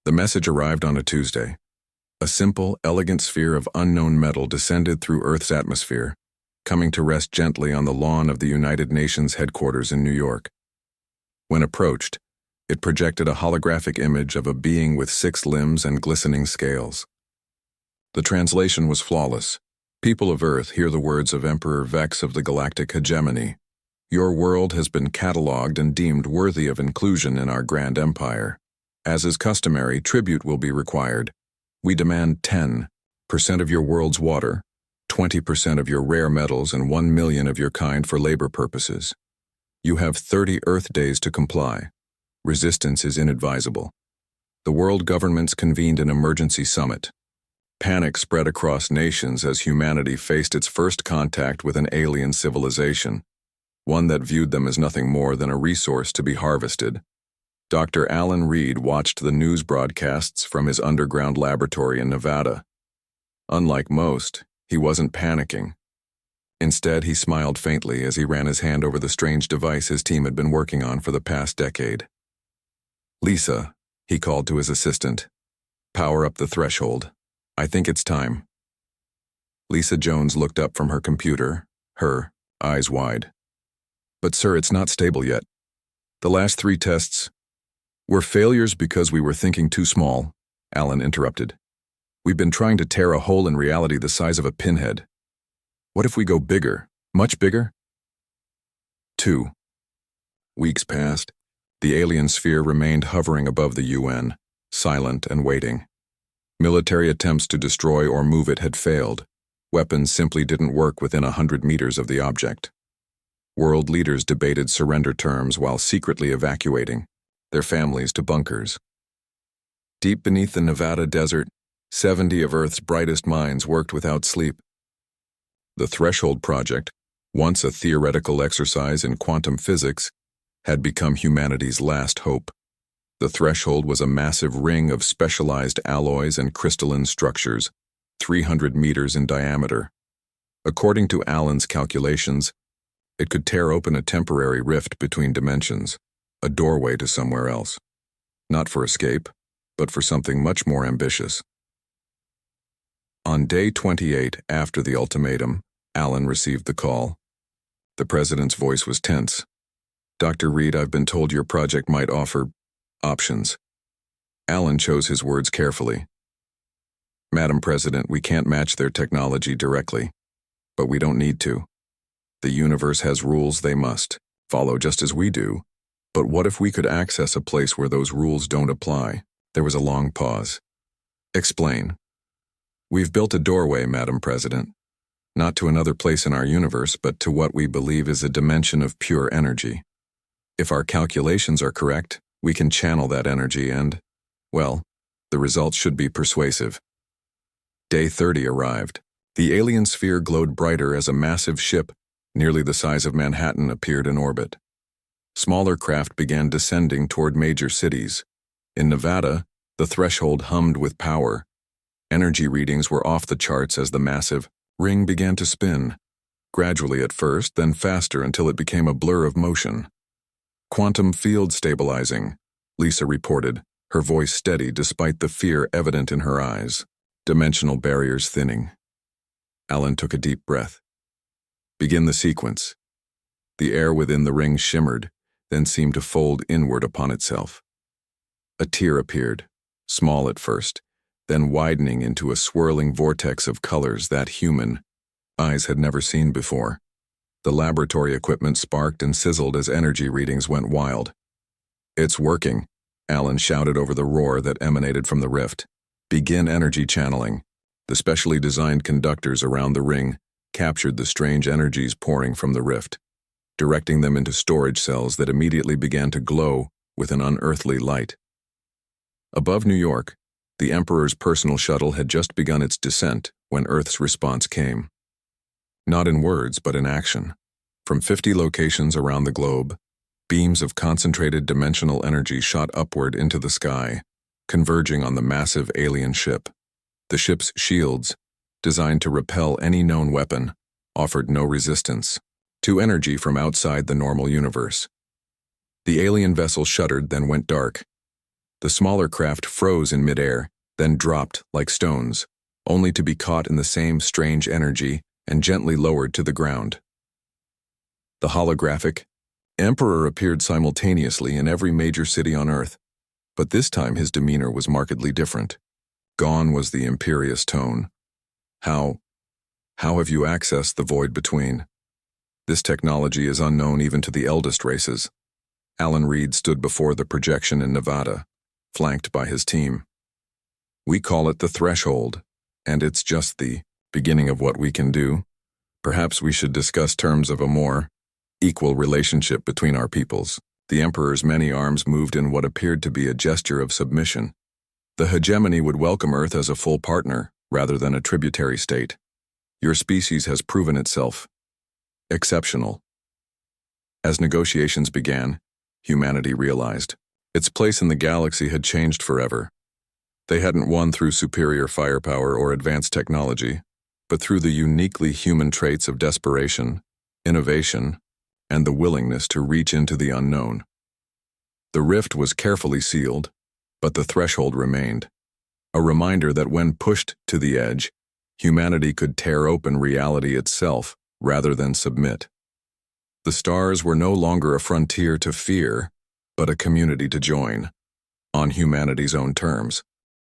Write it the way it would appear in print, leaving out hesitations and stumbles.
The message arrived on a Tuesday. A simple, elegant sphere of unknown metal descended through Earth's atmosphere, coming to rest gently on the lawn of the United Nations headquarters in New York. When approached, it projected a holographic image of a being with 6 limbs and glistening scales. The translation was flawless. People of Earth, hear the words of Emperor Vex of the Galactic hegemony. Your world has been catalogued and deemed worthy of inclusion in our grand empire. As is customary, tribute will be required. We demand 10% of your world's water, 20% of your rare metals, and 1 million of your kind for labor purposes. You have 30 Earth days to comply. Resistance is inadvisable. The world governments convened an emergency summit. Panic spread across nations as humanity faced its first contact with an alien civilization, one that viewed them as nothing more than a resource to be harvested. Dr. Alan Reed watched the news broadcasts from his underground laboratory in Nevada. Unlike most, he wasn't panicking. Instead, he smiled faintly as he ran his hand over the strange device his team had been working on for the past decade. "Lisa," he called to his assistant, "power up the threshold. I think it's time." Lisa Jones looked up from her computer, her eyes wide. "But sir, it's not stable yet. The last 3 tests were failures because we were thinking too small," Alan interrupted. "We've been trying to tear a hole in reality the size of a pinhead. What if we go bigger, much bigger?" 2 weeks passed. The alien sphere remained hovering above the UN, silent and waiting. Military attempts to destroy or move it had failed. Weapons simply didn't work within 100 meters of the object. World leaders debated surrender terms while secretly evacuating their families to bunkers. Deep beneath the Nevada desert, 70 of Earth's brightest minds worked without sleep. The Threshold Project, once a theoretical exercise in quantum physics, had become humanity's last hope. The threshold was a massive ring of specialized alloys and crystalline structures, 300 meters in diameter. According to Alan's calculations, it could tear open a temporary rift between dimensions, a doorway to somewhere else. Not for escape, but for something much more ambitious. On day 28 after the ultimatum, Alan received the call. The president's voice was tense. "Dr. Reed, I've been told your project might offer options." Alan chose his words carefully. "Madam President, we can't match their technology directly, but we don't need to. The universe has rules they must follow just as we do. But what if we could access a place where those rules don't apply?" There was a long pause. "Explain." "We've built a doorway, Madam President. Not to another place in our universe, but to what we believe is a dimension of pure energy. If our calculations are correct, we can channel that energy and, well, the results should be persuasive." Day 30 arrived. The alien sphere glowed brighter as a massive ship, nearly the size of Manhattan, appeared in orbit. Smaller craft began descending toward major cities. In Nevada, the threshold hummed with power. Energy readings were off the charts as the massive ring began to spin, gradually at first, then faster until it became a blur of motion. "Quantum field stabilizing," Lisa reported, her voice steady despite the fear evident in her eyes. "Dimensional barriers thinning." Alan took a deep breath. "Begin the sequence." The air within the ring shimmered, then seemed to fold inward upon itself. A tear appeared, small at first, then widening into a swirling vortex of colors that human eyes had never seen before. The laboratory equipment sparked and sizzled as energy readings went wild. "It's working," Alan shouted over the roar that emanated from the rift. "Begin energy channeling." The specially designed conductors around the ring captured the strange energies pouring from the rift, directing them into storage cells that immediately began to glow with an unearthly light. Above New York, the Emperor's personal shuttle had just begun its descent when Earth's response came. Not in words, but in action. From 50 locations around the globe, beams of concentrated dimensional energy shot upward into the sky, converging on the massive alien ship. The ship's shields, designed to repel any known weapon, offered no resistance to energy from outside the normal universe. The alien vessel shuddered, then went dark. The smaller craft froze in midair, then dropped like stones, only to be caught in the same strange energy and gently lowered to the ground. The holographic Emperor appeared simultaneously in every major city on Earth, but this time his demeanor was markedly different. Gone was the imperious tone. How have you accessed the void between? This technology is unknown even to the eldest races. Alan Reed stood before the projection in Nevada, flanked by his team. We call it the threshold, and it's just the beginning of what we can do. Perhaps we should discuss terms of a more equal relationship between our peoples. The Emperor's many arms moved in what appeared to be a gesture of submission. The hegemony would welcome Earth as a full partner, rather than a tributary state. Your species has proven itself exceptional. As negotiations began, humanity realized its place in the galaxy had changed forever. They hadn't won through superior firepower or advanced technology, but through the uniquely human traits of desperation, innovation, and the willingness to reach into the unknown. The rift was carefully sealed, but the threshold remained, a reminder that when pushed to the edge, humanity could tear open reality itself rather than submit. The stars were no longer a frontier to fear, but a community to join, on humanity's own terms.